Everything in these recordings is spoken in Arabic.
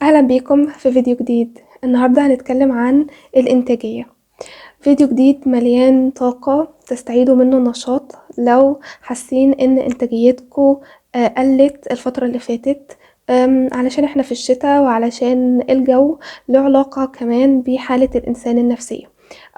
أهلا بيكم في فيديو جديد. النهاردة هنتكلم عن الإنتاجية. فيديو جديد مليان طاقة تستعيدوا منه النشاط لو حاسين إن إنتاجيتكم قلت الفترة اللي فاتت، علشان احنا في الشتاء وعلشان الجو له علاقة كمان بحالة الإنسان النفسية،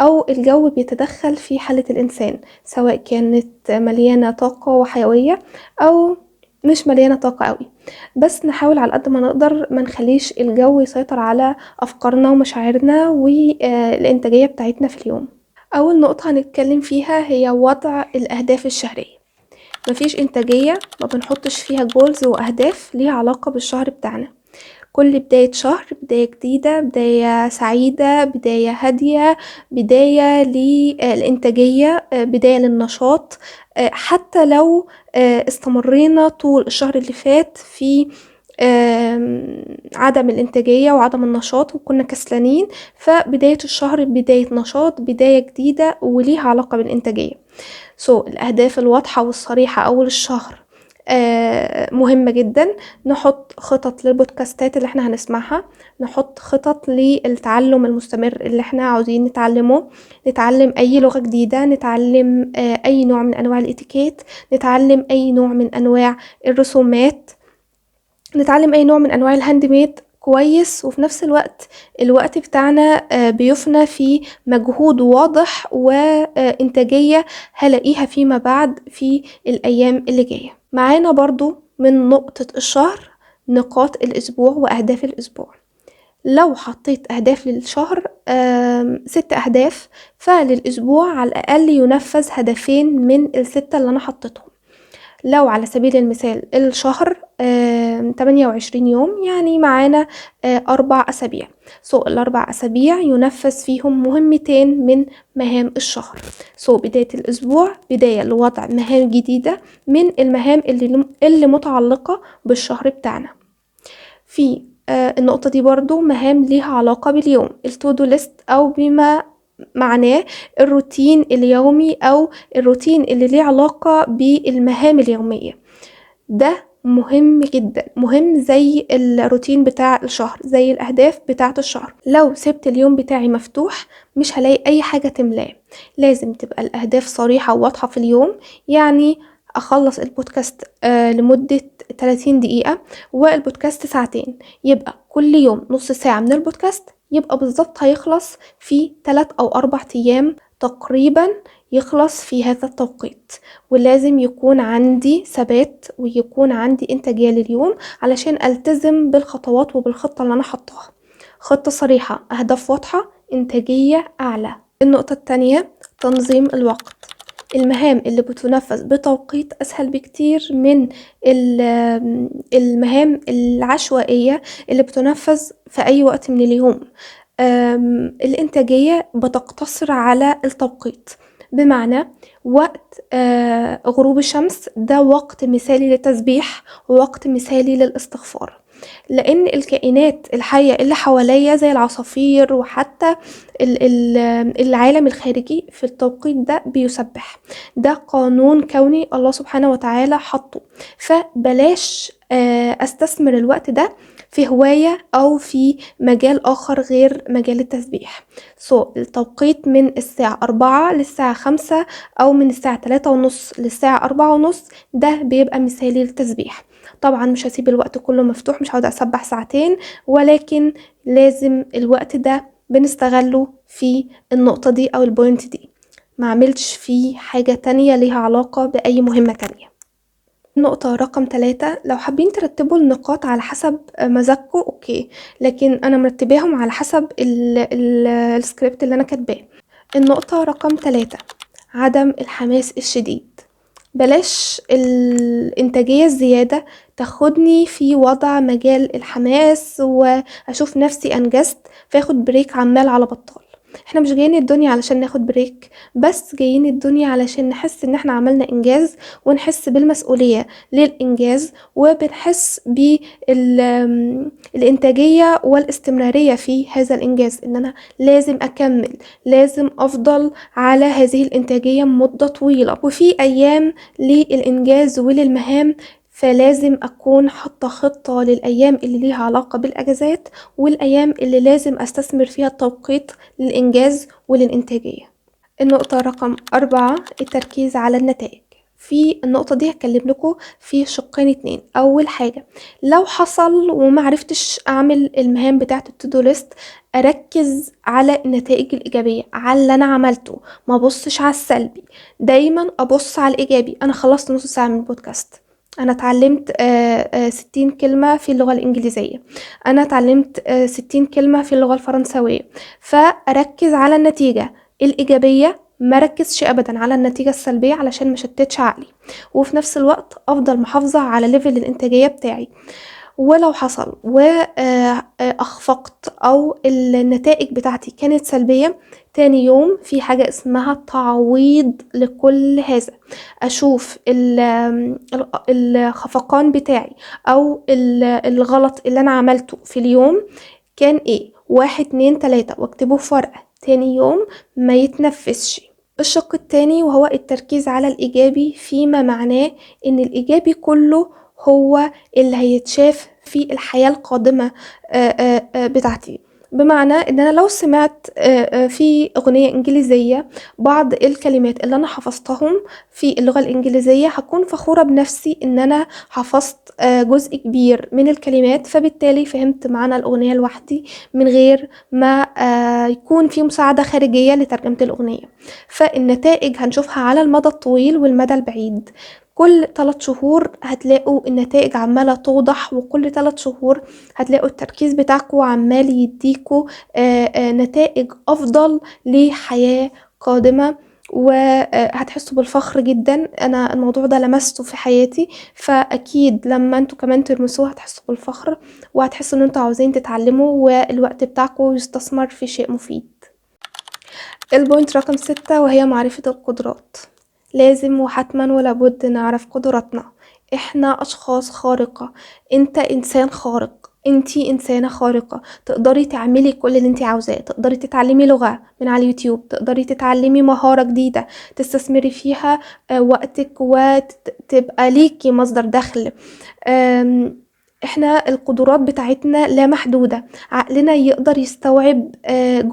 أو الجو بيتدخل في حالة الإنسان سواء كانت مليانة طاقة وحيوية أو مش مليانة طاقة قوي. بس نحاول على قد ما نقدر ما نخليش الجو يسيطر على أفكارنا ومشاعرنا والإنتاجية بتاعتنا في اليوم. أول نقطة هنتكلم فيها هي وضع الأهداف الشهرية. مفيش إنتاجية ما بنحطش فيها جولز وأهداف ليها علاقة بالشهر بتاعنا. كل بداية شهر بداية جديدة، بداية سعيدة، بداية هادية، بداية للإنتاجية، بداية للنشاط. حتى لو استمرينا طول الشهر اللي فات في عدم الإنتاجية وعدم النشاط وكنا كسلانين، فبداية الشهر بداية نشاط، بداية جديدة وليها علاقة بالإنتاجية. الأهداف الواضحة والصريحة أول الشهر مهمة جدا. نحط خطط للبودكاستات اللي احنا هنسمعها، نحط خطط للتعلم المستمر اللي احنا عاوزين نتعلمه، نتعلم أي لغة جديدة، نتعلم أي نوع من أنواع الاتيكيت، نتعلم أي نوع من أنواع الرسومات، نتعلم أي نوع من أنواع الهاند ميد كويس. وفي نفس الوقت بتاعنا بيفنى في مجهود واضح وإنتاجية هلاقيها فيما بعد في الأيام اللي جاية. معانا برضو من نقطة الشهر نقاط الأسبوع وأهداف الأسبوع. لو حطيت أهداف للشهر 6 أهداف، فللأسبوع على الأقل ينفذ هدفين من ال6 اللي أنا حطيتهم. لو على سبيل المثال الشهر 28 يوم، يعني معانا 4 أسابيع. الأربع أسابيع ينفذ فيهم مهمتين من مهام الشهر. بداية الأسبوع بداية لوضع مهام جديدة من المهام اللي متعلقة بالشهر بتاعنا. في النقطة دي برضو مهام ليها علاقة باليوم، التودو ليست، أو بما معناه الروتين اليومي أو الروتين اللي ليه علاقة بالمهام اليومية. ده مهم جدا، مهم زي الروتين بتاع الشهر، زي الأهداف بتاعة الشهر. لو سبت اليوم بتاعي مفتوح مش هلاقي أي حاجة تملاه. لازم تبقى الأهداف صريحة وواضحة في اليوم. يعني أخلص البودكاست لمدة 30 دقيقة والبودكاست ساعتين، يبقى كل يوم نص ساعة من البودكاست، يبقى بالظبط هيخلص في 3 أو 4 أيام تقريبا، يخلص في هذا التوقيت. ولازم يكون عندي ثبات ويكون عندي إنتاجية لليوم علشان ألتزم بالخطوات وبالخطة اللي أنا حطاها. خطة صريحة، أهداف واضحة، إنتاجية أعلى. النقطة التانية تنظيم الوقت. المهام اللي بتنفذ بتوقيت أسهل بكتير من المهام العشوائية اللي بتنفذ في أي وقت من اليوم. الإنتاجية بتقتصر على التوقيت، بمعنى وقت غروب الشمس ده وقت مثالي للتسبيح ووقت مثالي للاستغفار، لأن الكائنات الحية اللي حواليا زي العصافير وحتى العالم الخارجي في التوقيت ده بيسبح. ده قانون كوني الله سبحانه وتعالى حطه، فبلاش استثمر الوقت ده في هواية أو في مجال آخر غير مجال التسبيح. التوقيت من الساعة 4 للساعة 5 أو من الساعة 3:30 للساعة 4:30 ده بيبقى مثالي للتسبيح. طبعا مش هسيب الوقت كله مفتوح، مش هقعد أسبح ساعتين، ولكن لازم الوقت ده بنستغله في النقطة دي أو البوينت دي، ما عملش فيه حاجة تانية ليها علاقة بأي مهمة تانية. النقطة رقم 3، لو حابين ترتبوا النقاط على حسب مزاجكم اوكي، لكن انا مرتباهم على حسب السكريبت اللي انا كاتباه. النقطة رقم 3، عدم الحماس الشديد. بلاش الانتاجية الزيادة تاخدني في وضع مجال الحماس واشوف نفسي انجزت فاخد بريك عمال على بطال. احنا مش جايين الدنيا علشان ناخد بريك، بس جايين الدنيا علشان نحس ان احنا عملنا انجاز ونحس بالمسؤولية للإنجاز، وبنحس بالإنتاجية والاستمرارية في هذا الإنجاز، إن أنا لازم أكمل، لازم أفضل على هذه الإنتاجية مدة طويلة. وفي أيام للإنجاز وللمهام فلازم اكون حاطة خطة للايام اللي ليها علاقة بالاجازات والايام اللي لازم استثمر فيها التوقيت للانجاز وللانتاجية. النقطة رقم 4، التركيز على النتائج. في النقطة دي هكلم لكم في شقين اتنين. أول حاجة، لو حصل ومعرفتش أعمل المهام بتاعة التودو ليست، أركز على النتائج الإيجابية، على اللي أنا عملته، ما بصش على السلبي، دايما أبص على الإيجابي. أنا خلصت نص ساعة من البودكاست، أنا اتعلمت 60 كلمة في اللغة الإنجليزية، أنا اتعلمت 60 كلمة في اللغة الفرنسوية. فأركز على النتيجة الإيجابية، ما ركزش أبدا على النتيجة السلبية علشان ما شتتش عقلي، وفي نفس الوقت أفضل محافظة على ليفل الإنتاجية بتاعي. ولو حصل وأخفقت أو النتائج بتاعتي كانت سلبية، تاني يوم في حاجة اسمها تعويض لكل هذا. أشوف الخفقان بتاعي أو الغلط اللي أنا عملته في اليوم كان إيه، 1 2 3، واكتبه في ورقة. تاني يوم ما يتنفسش. الشق التاني وهو التركيز على الإيجابي، فيما معناه إن الإيجابي كله هو اللي هيتشاف في الحياة القادمة بتاعتي. بمعنى ان انا لو سمعت في اغنية انجليزية بعض الكلمات اللي انا حفظتهم في اللغة الانجليزية، هكون فخورة بنفسي ان انا حفظت جزء كبير من الكلمات، فبالتالي فهمت معنى الاغنية لوحدي من غير ما يكون في مساعدة خارجية لترجمة الاغنية. فالنتائج هنشوفها على المدى الطويل والمدى البعيد. كل 3 شهور هتلاقوا النتائج عمالة توضح، وكل 3 شهور هتلاقوا التركيز بتاعكم عمال يديكوا نتائج أفضل لحياة قادمة، وهتحسوا بالفخر جدا. أنا الموضوع ده لمسته في حياتي، فأكيد لما انتوا كمان تلمسوه هتحسوا بالفخر، وهتحسوا ان انتوا عاوزين تتعلموا والوقت بتاعكم يستثمر في شيء مفيد. البوينت رقم 6 وهي معرفة القدرات. لازم وحتما ولابد نعرف قدراتنا. احنا اشخاص خارقة، انت انسان خارق، انتي انسانة خارقة، تقدري تعملي كل اللي انتي عاوزاه. تقدري تتعلمي لغة من على اليوتيوب، تقدري تتعلمي مهارة جديدة تستثمري فيها وقتك وتبقى ليكي مصدر دخل. احنا القدرات بتاعتنا لا محدودة. عقلنا يقدر يستوعب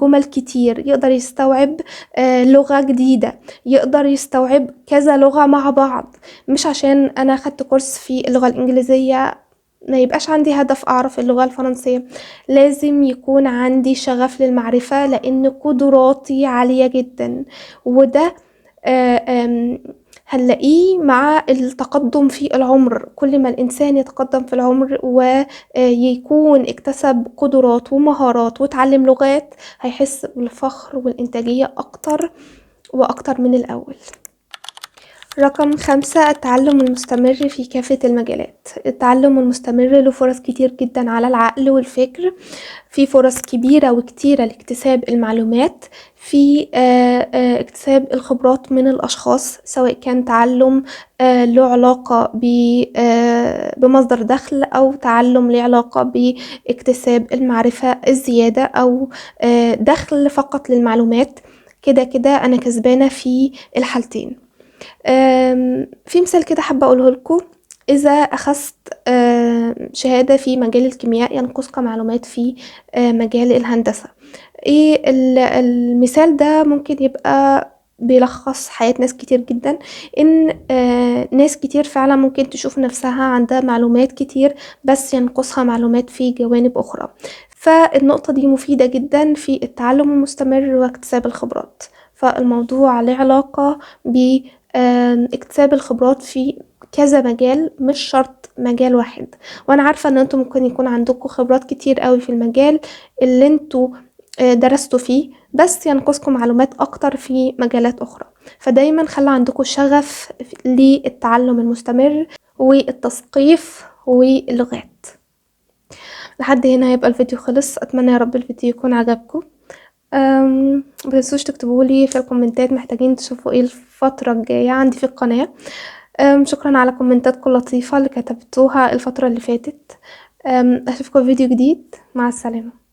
جمل كتير، يقدر يستوعب لغة جديدة، يقدر يستوعب كذا لغة مع بعض. مش عشان انا خدت كورس في اللغة الانجليزية ما يبقاش عندي هدف اعرف اللغة الفرنسية. لازم يكون عندي شغف للمعرفة، لان قدراتي عالية جدا. وده هنلاقيه مع التقدم في العمر. كل ما الإنسان يتقدم في العمر ويكون اكتسب قدرات ومهارات وتعلم لغات، هيحس بالفخر والإنتاجية أكتر وأكتر من الأول. رقم 5، التعلم المستمر في كافة المجالات. التعلم المستمر له فرص كتير جدا على العقل والفكر. في فرص كبيرة وكتيرة لاكتساب المعلومات، في اكتساب الخبرات من الأشخاص، سواء كان تعلم له علاقة بمصدر دخل، أو تعلم له علاقة باكتساب المعرفة الزيادة، أو دخل فقط للمعلومات. كده كده أنا كسبانة في الحالتين. في مثال كده حابة أقوله لكم. إذا أخذت شهادة في مجال الكيمياء ينقصك معلومات في مجال الهندسة. إيه المثال ده ممكن يبقى بيلخص حياة ناس كتير جدا. إن ناس كتير فعلا ممكن تشوف نفسها عندها معلومات كتير بس ينقصها معلومات في جوانب أخرى. فالنقطة دي مفيدة جدا في التعلم المستمر واكتساب الخبرات. فالموضوع له علاقة باكتساب الخبرات في كذا مجال، مش شرط مجال واحد. وانا عارفة ان انتم ممكن يكون عندكم خبرات كتير قوي في المجال اللي انتوا درستوا فيه، بس ينقصكم معلومات اكتر في مجالات اخرى. فدايما خلي عندكم شغف للتعلم المستمر والتثقيف واللغات. لحد هنا يبقى الفيديو خلص. اتمنى يا رب الفيديو يكون عجبكم. متنسوش تكتبولي في الكومنتات محتاجين تشوفوا ايه الفترة الجاية عندي في القناة. شكرا على كومنتاتكم اللطيفة اللي كتبتوها الفترة اللي فاتت. اشوفكم في فيديو جديد. مع السلامة.